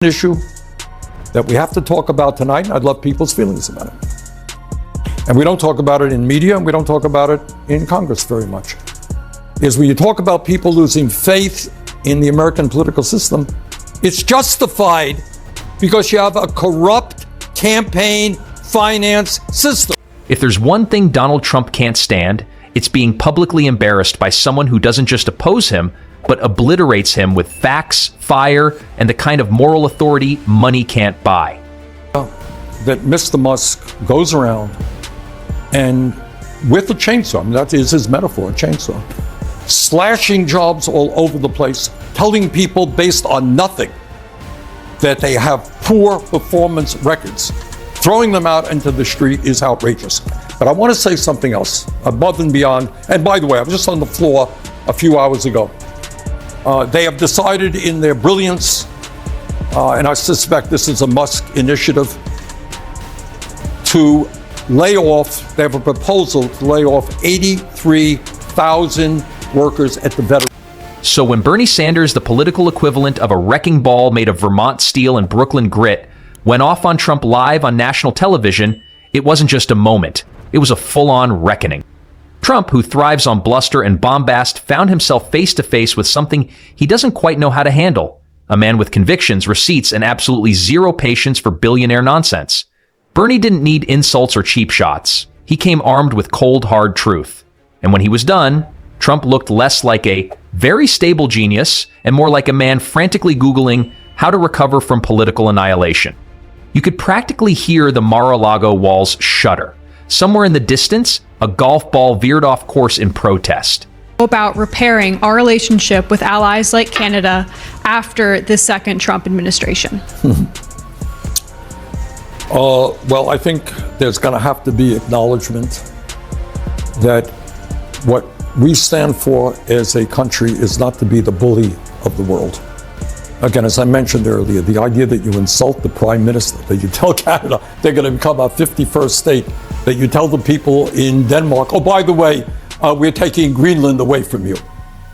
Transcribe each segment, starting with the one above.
issue that we have to talk about tonight, and I'd love people's feelings about it. And we don't talk about it in media, and we don't talk about it in Congress very much. Is when you talk about people losing faith in the American political system, it's justified because you have a corrupt campaign finance system. If there's one thing Donald Trump can't stand, it's being publicly embarrassed by someone who doesn't just oppose him, but obliterates him with facts, fire, and the kind of moral authority money can't buy. That Mr. Musk goes around and with a chainsaw, I mean, that is his metaphor, a chainsaw, slashing jobs all over the place, telling people based on nothing that they have poor performance records. Throwing them out into the street is outrageous. But I want to say something else above and beyond. And by the way, I was just on the floor a few hours ago. They have decided in their brilliance, and I suspect this is a Musk initiative, to lay off, they have a proposal to lay off 83,000 workers at the veteran. So when Bernie Sanders, the political equivalent of a wrecking ball made of Vermont steel and Brooklyn grit, went off on Trump live on national television, it wasn't just a moment. It was a full-on reckoning. Trump, who thrives on bluster and bombast, found himself face-to-face with something he doesn't quite know how to handle. A man with convictions, receipts, and absolutely zero patience for billionaire nonsense. Bernie didn't need insults or cheap shots. He came armed with cold, hard truth. And when he was done, Trump looked less like a very stable genius and more like a man frantically Googling how to recover from political annihilation. You could practically hear the Mar-a-Lago walls shudder. Somewhere in the distance, a golf ball veered off course in protest. About repairing our relationship with allies like Canada after the second Trump administration? Well, I think there's going to have to be acknowledgement that what we stand for as a country is not to be the bully of the world. Again, as I mentioned earlier, the idea that you insult the prime minister, that you tell Canada they're going to become our 51st state, that you tell the people in Denmark, oh, by the way, we're taking Greenland away from you.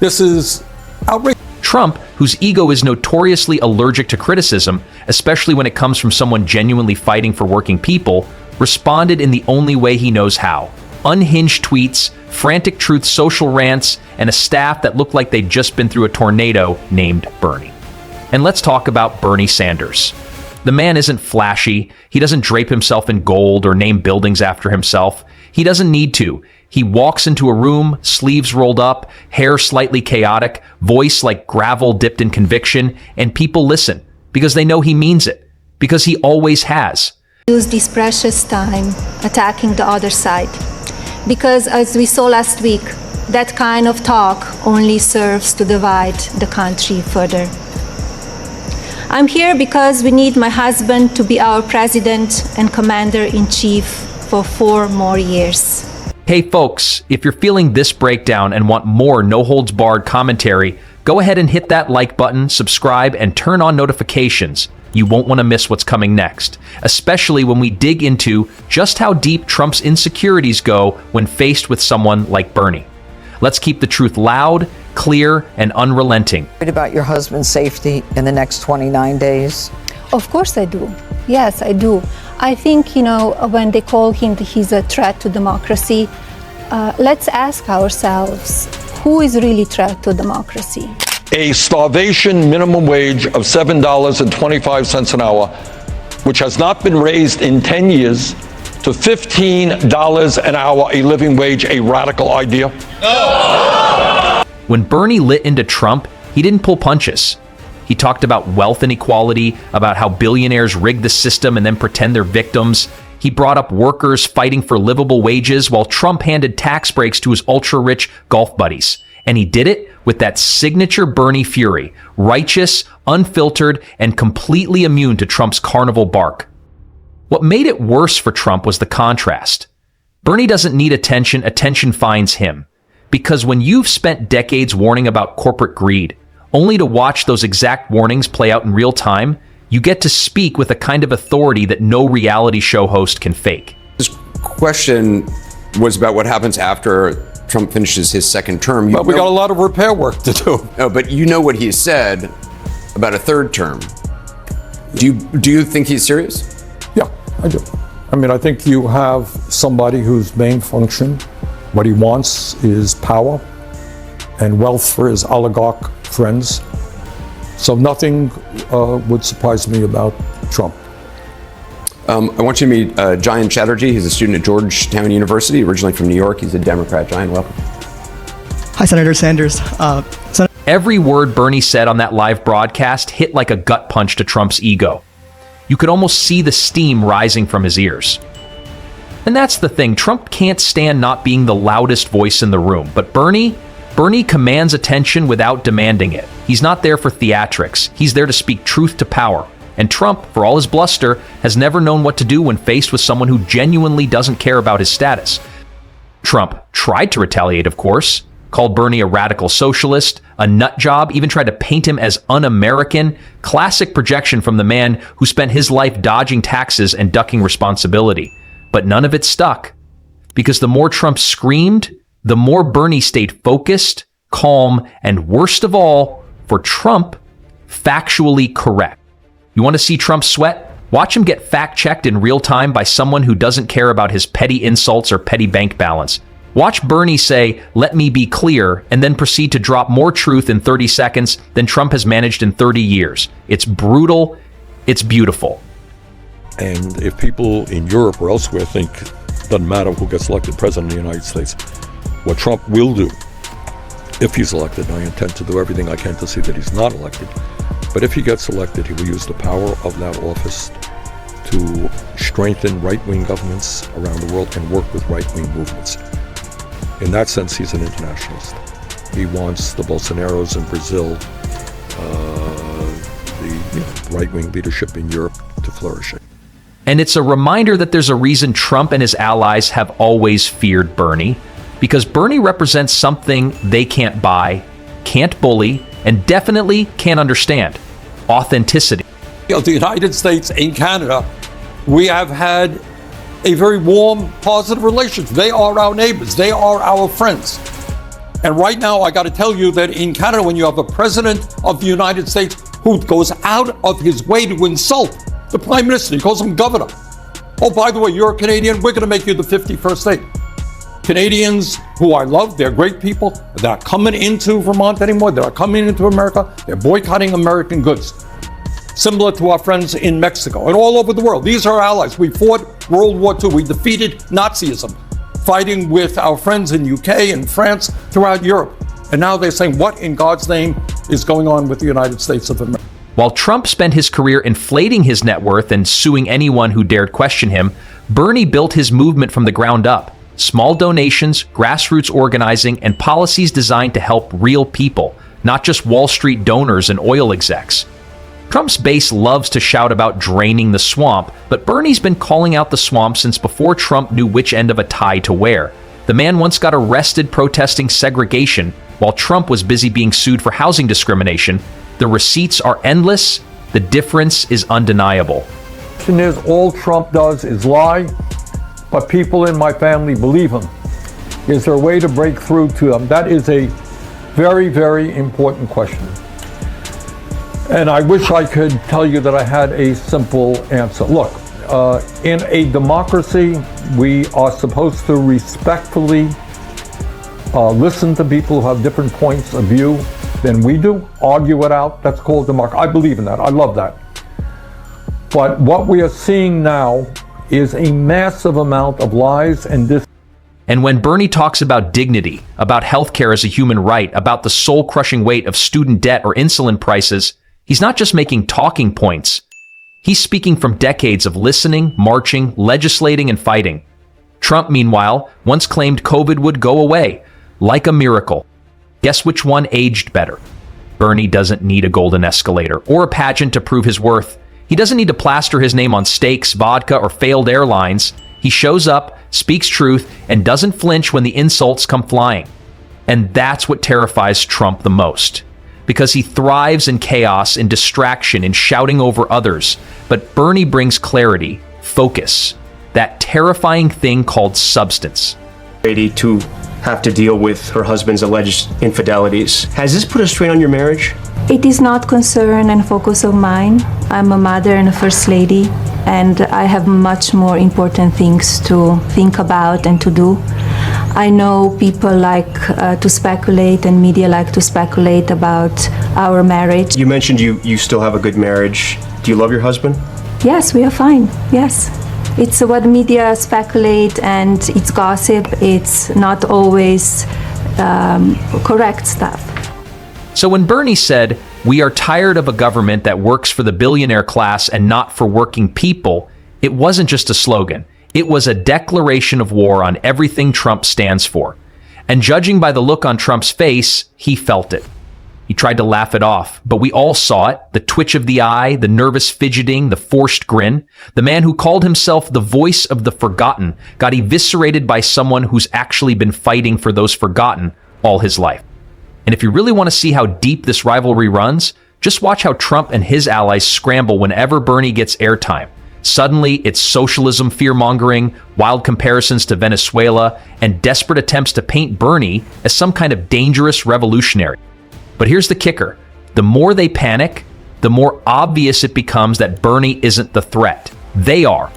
This is outrageous. Trump, whose ego is notoriously allergic to criticism, especially when it comes from someone genuinely fighting for working people, responded in the only way he knows how. Unhinged tweets, frantic truth social rants, and a staff that looked like they'd just been through a tornado named Bernie. And let's talk about Bernie Sanders. The man isn't flashy. He doesn't drape himself in gold or name buildings after himself. He doesn't need to. He walks into a room, sleeves rolled up, hair slightly chaotic, voice like gravel dipped in conviction, and people listen because they know he means it, because he always has. Use this precious time attacking the other side, because as we saw last week, that kind of talk only serves to divide the country further. I'm here because we need my husband to be our president and commander-in-chief for 4 more years. Hey folks, if you're feeling this breakdown and want more no-holds-barred commentary, go ahead and hit that like button, subscribe, and turn on notifications. You won't want to miss what's coming next, especially when we dig into just how deep Trump's insecurities go when faced with someone like Bernie. Let's keep the truth loud, clear, and unrelenting. About your husband's safety in the next 29 days? Of course I do. Yes, I do. I think, when they call him he's a threat to democracy, let's ask ourselves, who is really a threat to democracy? A starvation minimum wage of $7.25 an hour, which has not been raised in 10 years, to $15 an hour, a living wage, a radical idea? No! When Bernie lit into Trump, he didn't pull punches. He talked about wealth inequality, about how billionaires rig the system and then pretend they're victims. He brought up workers fighting for livable wages while Trump handed tax breaks to his ultra-rich golf buddies. And he did it with that signature Bernie fury, righteous, unfiltered, and completely immune to Trump's carnival bark. What made it worse for Trump was the contrast. Bernie doesn't need attention, attention finds him. Because when you've spent decades warning about corporate greed, only to watch those exact warnings play out in real time, you get to speak with a kind of authority that no reality show host can fake. This question was about what happens after Trump finishes his second term. But we got a lot of repair work to do. No, but you know what he said about a third term. Do you think he's serious? Yeah, I do. I mean, I think you have somebody whose main function, what he wants is power and wealth for his oligarch friends. So nothing would surprise me about Trump. I want you to meet Jayan Chatterjee. He's a student at Georgetown University, originally from New York. He's a Democrat. Jayan, welcome. Hi, Senator Sanders. Every word Bernie said on that live broadcast hit like a gut punch to Trump's ego. You could almost see the steam rising from his ears. And that's the thing. Trump can't stand not being the loudest voice in the room. But Bernie commands attention without demanding it. He's not there for theatrics. He's there to speak truth to power. And Trump, for all his bluster, has never known what to do when faced with someone who genuinely doesn't care about his status. Trump tried to retaliate, of course, called Bernie a radical socialist, a nut job, even tried to paint him as un-American. Classic projection from the man who spent his life dodging taxes and ducking responsibility. But none of it stuck. Because the more Trump screamed, the more Bernie stayed focused, calm, and worst of all, for Trump, factually correct. You want to see Trump sweat? Watch him get fact-checked in real time by someone who doesn't care about his petty insults or petty bank balance. Watch Bernie say, "Let me be clear," and then proceed to drop more truth in 30 seconds than Trump has managed in 30 years. It's brutal. It's beautiful. And if people in Europe or elsewhere think it doesn't matter who gets elected president of the United States, what Trump will do, if he's elected, and I intend to do everything I can to see that he's not elected, but if he gets elected, he will use the power of that office to strengthen right-wing governments around the world and work with right-wing movements. In that sense, he's an internationalist. He wants the Bolsonaros in Brazil, the right-wing leadership in Europe to flourish. And it's a reminder that there's a reason Trump and his allies have always feared Bernie, because Bernie represents something they can't buy, can't bully, and definitely can't understand: authenticity. The United States and Canada, we have had a very warm, positive relationship. They are our neighbors. They are our friends. And right now, I got to tell you that in Canada, when you have a president of the United States who goes out of his way to insult the prime minister, he calls him governor. Oh, by the way, you're a Canadian. We're going to make you the 51st state. Canadians who I love, they're great people. They're not coming into Vermont anymore. They're not coming into America. They're boycotting American goods. Similar to our friends in Mexico and all over the world. These are our allies. We fought World War II. We defeated Nazism, fighting with our friends in UK and France, throughout Europe. And now they're saying, what in God's name is going on with the United States of America? While Trump spent his career inflating his net worth and suing anyone who dared question him, Bernie built his movement from the ground up. Small donations, grassroots organizing, and policies designed to help real people, not just Wall Street donors and oil execs. Trump's base loves to shout about draining the swamp, but Bernie's been calling out the swamp since before Trump knew which end of a tie to wear. The man once got arrested protesting segregation, while Trump was busy being sued for housing discrimination. The receipts are endless. The difference is undeniable. The question is, all Trump does is lie, but people in my family believe him. Is there a way to break through to them? That is a very, very important question. And I wish I could tell you that I had a simple answer. Look, in a democracy, we are supposed to respectfully listen to people who have different points of view than we do, argue it out. That's called democracy. I believe in that. I love that. But what we are seeing now is a massive amount of lies and And when Bernie talks about dignity, about healthcare as a human right, about the soul-crushing weight of student debt or insulin prices, he's not just making talking points. He's speaking from decades of listening, marching, legislating, and fighting. Trump, meanwhile, once claimed COVID would go away, like a miracle. Guess which one aged better? Bernie doesn't need a golden escalator or a pageant to prove his worth. He doesn't need to plaster his name on steaks, vodka, or failed airlines. He shows up, speaks truth, and doesn't flinch when the insults come flying. And that's what terrifies Trump the most. Because he thrives in chaos, in distraction, in shouting over others. But Bernie brings clarity, focus, that terrifying thing called substance. To have to deal with her husband's alleged infidelities. Has this put a strain on your marriage? It is not concern and focus of mine. I'm a mother and a first lady, and I have much more important things to think about and to do. I know people like to speculate, and media like to speculate about our marriage. You mentioned you still have a good marriage. Do you love your husband? Yes, we are fine. Yes. It's what media speculate, and it's gossip. It's not always correct stuff. So when Bernie said, "We are tired of a government that works for the billionaire class and not for working people," it wasn't just a slogan. It was a declaration of war on everything Trump stands for. And judging by the look on Trump's face, he felt it. He tried to laugh it off, but we all saw it. The twitch of the eye, the nervous fidgeting, the forced grin. The man who called himself the voice of the forgotten got eviscerated by someone who's actually been fighting for those forgotten all his life. And if you really want to see how deep this rivalry runs, just watch how Trump and his allies scramble whenever Bernie gets airtime. Suddenly, it's socialism fear-mongering, wild comparisons to Venezuela, and desperate attempts to paint Bernie as some kind of dangerous revolutionary. But here's the kicker. The more they panic, the more obvious it becomes that Bernie isn't the threat. They are.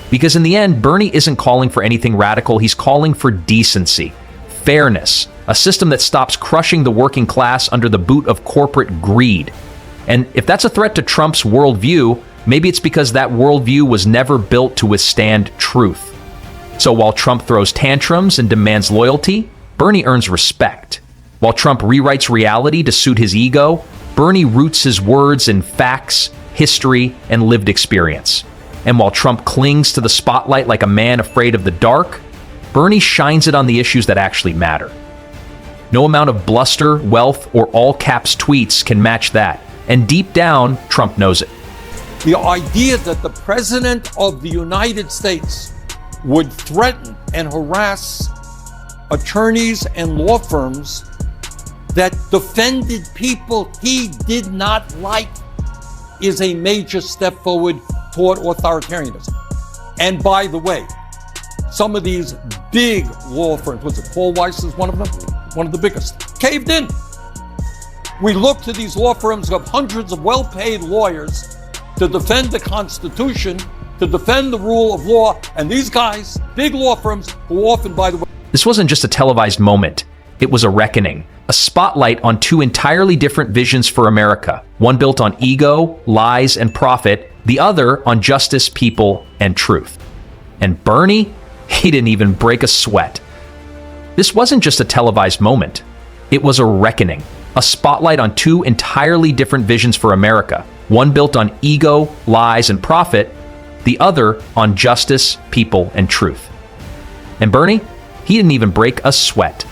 Because in the end, Bernie isn't calling for anything radical. He's calling for decency, fairness, a system that stops crushing the working class under the boot of corporate greed. And if that's a threat to Trump's worldview, maybe it's because that worldview was never built to withstand truth. So while Trump throws tantrums and demands loyalty, Bernie earns respect. While Trump rewrites reality to suit his ego, Bernie roots his words in facts, history, and lived experience. And while Trump clings to the spotlight like a man afraid of the dark, Bernie shines it on the issues that actually matter. No amount of bluster, wealth, or all-caps tweets can match that. And deep down, Trump knows it. The idea that the President of the United States would threaten and harass attorneys and law firms that defended people he did not like is a major step forward toward authoritarianism. And by the way, some of these big law firms, was it Paul Weiss is one of them? One of the biggest, caved in. We look to these law firms of hundreds of well-paid lawyers to defend the Constitution, to defend the rule of law, and these guys, big law firms, who often, by the way... This wasn't just a televised moment. It was a reckoning, a spotlight on two entirely different visions for America, one built on ego, lies, and profit, the other on justice, people, and truth. And Bernie, he didn't even break a sweat. This wasn't just a televised moment. It was a reckoning, a spotlight on two entirely different visions for America, one built on ego, lies, and profit, the other on justice, people, and truth. And Bernie, he didn't even break a sweat.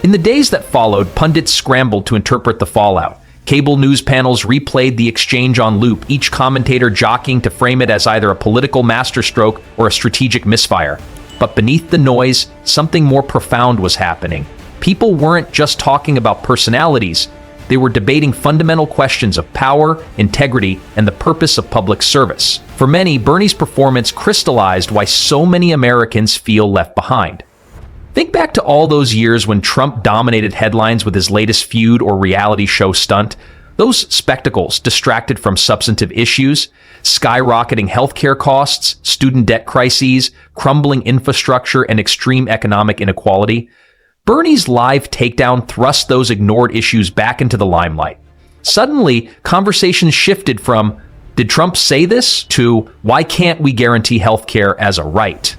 In the days that followed, pundits scrambled to interpret the fallout. Cable news panels replayed the exchange on loop, each commentator jockeying to frame it as either a political masterstroke or a strategic misfire. But beneath the noise, something more profound was happening. People weren't just talking about personalities. They were debating fundamental questions of power, integrity, and the purpose of public service. For many, Bernie's performance crystallized why so many Americans feel left behind. Think back to all those years when Trump dominated headlines with his latest feud or reality show stunt. Those spectacles distracted from substantive issues, skyrocketing healthcare costs, student debt crises, crumbling infrastructure, and extreme economic inequality. Bernie's live takedown thrust those ignored issues back into the limelight. Suddenly, conversations shifted from, "Did Trump say this?" to, "Why can't we guarantee healthcare as a right?"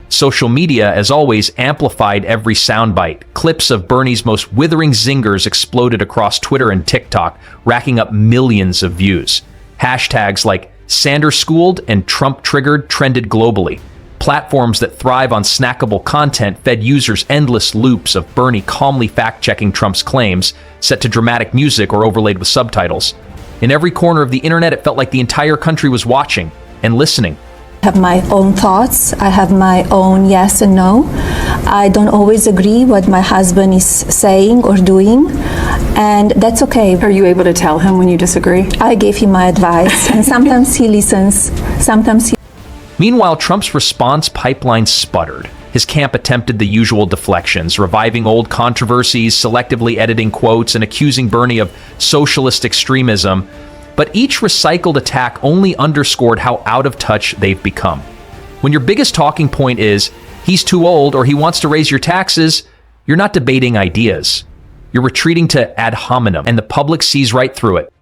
Social media, as always, amplified every soundbite. Clips of Bernie's most withering zingers exploded across Twitter and TikTok, racking up millions of views. Hashtags like Sanders schooled and Trump triggered trended globally. Platforms that thrive on snackable content fed users endless loops of Bernie calmly fact-checking Trump's claims, set to dramatic music or overlaid with subtitles. In every corner of the internet, it felt like the entire country was watching and listening. I have my own thoughts. I have my own yes and no. I don't always agree what my husband is saying or doing, and that's okay. Are you able to tell him when you disagree? I gave him my advice, and sometimes he listens, sometimes he... Meanwhile, Trump's response pipeline sputtered. His camp attempted the usual deflections, reviving old controversies, selectively editing quotes, and accusing Bernie of socialist extremism. But each recycled attack only underscored how out of touch they've become. When your biggest talking point is, he's too old or he wants to raise your taxes, you're not debating ideas. You're retreating to ad hominem, and the public sees right through it.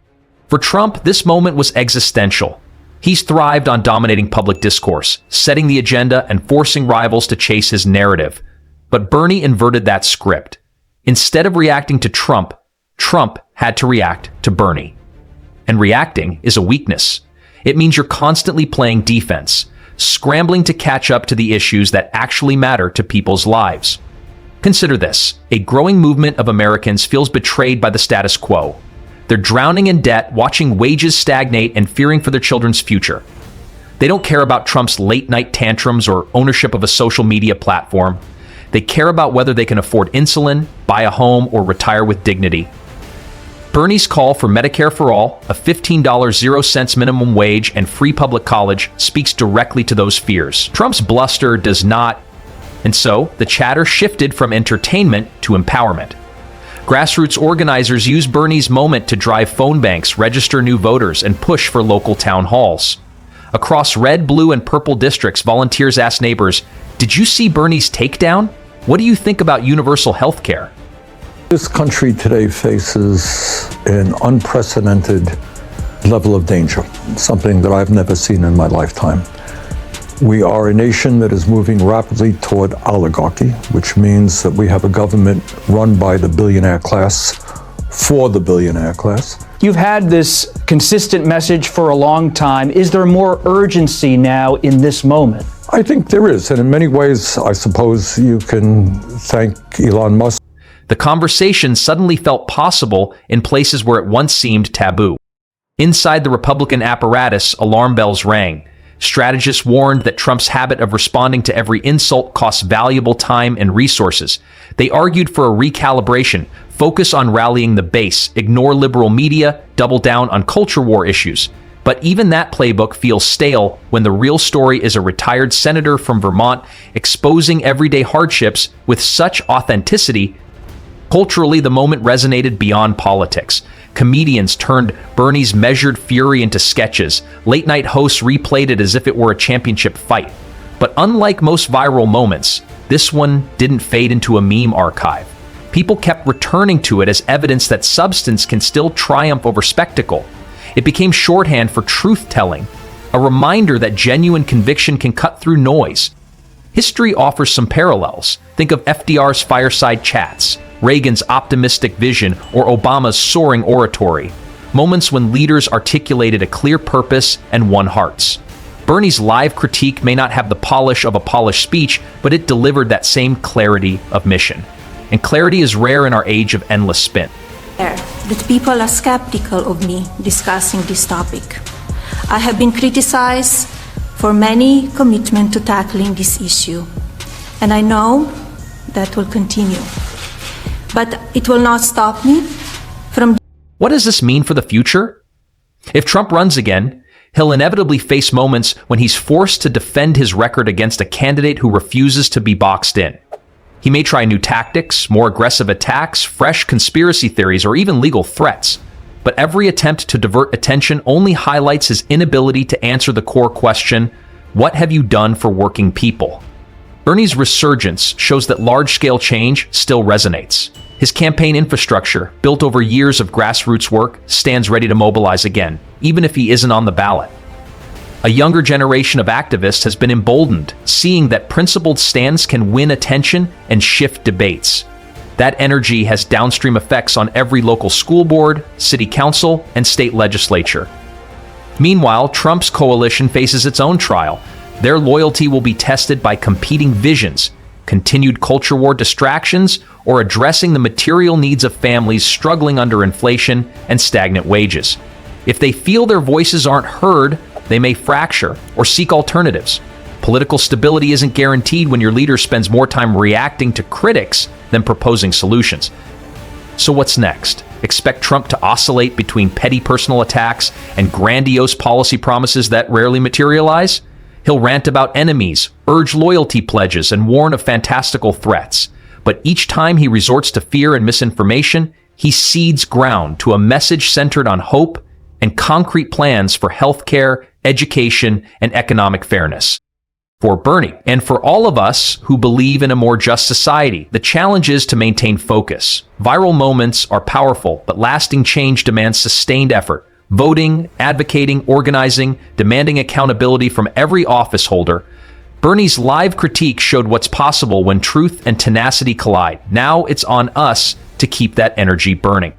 For Trump, this moment was existential. He's thrived on dominating public discourse, setting the agenda and forcing rivals to chase his narrative. But Bernie inverted that script. Instead of reacting to Trump, Trump had to react to Bernie. And reacting is a weakness. It means you're constantly playing defense, scrambling to catch up to the issues that actually matter to people's lives. Consider this: a growing movement of Americans feels betrayed by the status quo. They're drowning in debt, watching wages stagnate, and fearing for their children's future. They don't care about Trump's late-night tantrums or ownership of a social media platform. They care about whether they can afford insulin, buy a home, or retire with dignity. Bernie's call for Medicare for all, a $15.00 minimum wage, and free public college speaks directly to those fears. Trump's bluster does not, and so the chatter shifted from entertainment to empowerment. Grassroots organizers use Bernie's moment to drive phone banks, register new voters, and push for local town halls. Across red, blue, and purple districts, volunteers asked neighbors, "Did you see Bernie's takedown? What do you think about universal health care?" This country today faces an unprecedented level of danger, something that I've never seen in my lifetime. We are a nation that is moving rapidly toward oligarchy, which means that we have a government run by the billionaire class for the billionaire class. You've had this consistent message for a long time. Is there more urgency now in this moment? I think there is, and in many ways, I suppose you can thank Elon Musk. The conversation suddenly felt possible in places where it once seemed taboo. Inside the Republican apparatus, alarm bells rang. Strategists warned that Trump's habit of responding to every insult costs valuable time and resources. They argued for a recalibration, focus on rallying the base, ignore liberal media, double down on culture war issues. But even that playbook feels stale when the real story is a retired senator from Vermont exposing everyday hardships with such authenticity. Culturally, the moment resonated beyond politics. Comedians turned Bernie's measured fury into sketches. Late-night hosts replayed it as if it were a championship fight. But unlike most viral moments, this one didn't fade into a meme archive. People kept returning to it as evidence that substance can still triumph over spectacle. It became shorthand for truth-telling, a reminder that genuine conviction can cut through noise. History offers some parallels. Think of FDR's fireside chats, Reagan's optimistic vision, or Obama's soaring oratory, moments when leaders articulated a clear purpose and won hearts. Bernie's live critique may not have the polish of a polished speech, but it delivered that same clarity of mission. And clarity is rare in our age of endless spin. That people are skeptical of me discussing this topic. I have been criticized for many commitment to tackling this issue, and I know that will continue. But it will not stop me from... What does this mean for the future? If Trump runs again, he'll inevitably face moments when he's forced to defend his record against a candidate who refuses to be boxed in. He may try new tactics, more aggressive attacks, fresh conspiracy theories, or even legal threats. But every attempt to divert attention only highlights his inability to answer the core question, what have you done for working people? Bernie's resurgence shows that large-scale change still resonates. His campaign infrastructure, built over years of grassroots work, stands ready to mobilize again, even if he isn't on the ballot. A younger generation of activists has been emboldened, seeing that principled stands can win attention and shift debates. That energy has downstream effects on every local school board, city council, and state legislature. Meanwhile, Trump's coalition faces its own trial. Their loyalty will be tested by competing visions, continued culture war distractions, or addressing the material needs of families struggling under inflation and stagnant wages. If they feel their voices aren't heard, they may fracture or seek alternatives. Political stability isn't guaranteed when your leader spends more time reacting to critics than proposing solutions. So what's next? Expect Trump to oscillate between petty personal attacks and grandiose policy promises that rarely materialize? He'll rant about enemies, urge loyalty pledges, and warn of fantastical threats. But each time he resorts to fear and misinformation, he cedes ground to a message centered on hope and concrete plans for healthcare, education, and economic fairness. For Bernie, and for all of us who believe in a more just society, the challenge is to maintain focus. Viral moments are powerful, but lasting change demands sustained effort. Voting, advocating, organizing, demanding accountability from every office holder. Bernie's live critique showed what's possible when truth and tenacity collide. Now it's on us to keep that energy burning.